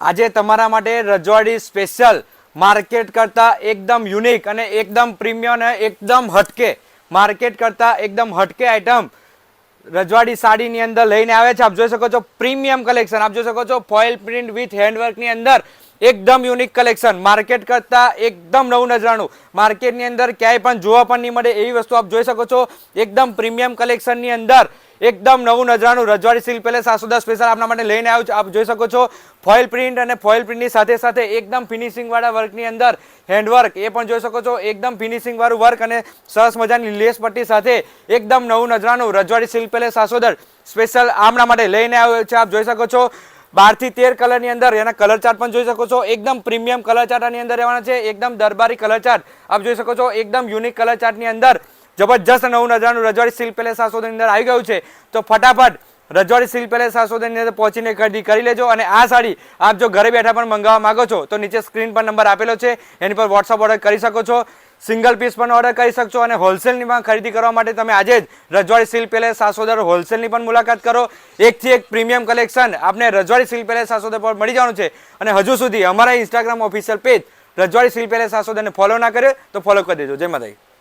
આજે તમારા માટે રજવાડી સ્પેશિયલ માર્કેટ કરતા એકદમ યુનિક અને એકદમ પ્રીમિયમ અને એકદમ હટકે માર્કેટ કરતા એકદમ હટકે આઈટમ રજવાડી સાડીની અંદર લઈને આવે છે। આપ જોઈ શકો છો પ્રીમિયમ કલેક્શન, આપ જોઈ શકો છો ફોઇલ પ્રિન્ટ વિથ હેન્ડવર્કની અંદર એકદમ યુનિક કલેક્શન, માર્કેટ કરતા એકદમ નવું નજરાણું, માર્કેટની અંદર ક્યાંય પણ જોવા પણ નહીં મળે એવી વસ્તુ આપ જોઈ શકો છો। એકદમ પ્રીમિયમ કલેક્શનની અંદર એકદમ નવું નજરાણું રજવાડી સિલ્ક પેલેસ આસોદા સ્પેશિયલ આપના માટે લઈને આવ્યું છે। આપ જોઈ શકો છો ફોઇલ પ્રિન્ટ અને ફોઇલ પ્રિન્ટની સાથે સાથે એકદમ ફિનિશિંગ વાળા વર્કની અંદર હેન્ડવર્ક એ પણ જોઈ શકો છો, એકદમ ફિનિશિંગ વાળું વર્ક અને સરસ મજાની લેસ પટ્ટી સાથે એકદમ નવું નજરાણું રજવાડી સિલ્ક પેલેસ આસોદર સ્પેશિયલ આપના માટે લઈને આવ્યો છે। આપ જોઈ શકો છો 12 થી 13 કલરની અંદર એના કલર ચાર્ટ પણ જોઈ શકો છો। એકદમ પ્રીમિયમ કલર ચાર્ટ આની અંદર રહેવાના છે, એકદમ દરબારી કલર ચાર્ટ આપ જોઈ શકો છો, એકદમ યુનિક કલર ચાર્ટની અંદર જબરજસ્ત નવું નજરાણું રજવાડી સિલ્ક પેલેસ આસોદની અંદર આવી ગયું છે। તો ફટાફટ રજવાડી સિલ્ક પેલેસ આસોદની અંદર પહોંચીને ખરીદી કરી લેજો। અને આ સાડી આપ જો ઘરે બેઠા પણ મંગાવવા માંગો છો તો નીચે સ્ક્રીન પર નંબર આપેલો છે, એની પર વોટ્સઅપ ઓર્ડર કરી શકો છો, સિંગલ પીસ પણ ઓર્ડર કરી શકશો અને હોલસેલની પણ ખરીદી કરવા માટે તમે આજે જ રજવાડી સિલ્ક પેલેસ આસોદર હોલસેલની પણ મુલાકાત કરો। એકથી એક પ્રીમિયમ કલેક્શન આપને રજવાડી સિલ્ક પેલેસ આસોદર પર મળી જવાનું છે। અને હજુ સુધી અમારા ઇન્સ્ટાગ્રામ ઓફિશિયલ પેજ રજવાડી સિલ્ક પેલેસ આસોદરને ફોલો ના કર્યો તો ફોલો કરી દેજો। જય માતાજી।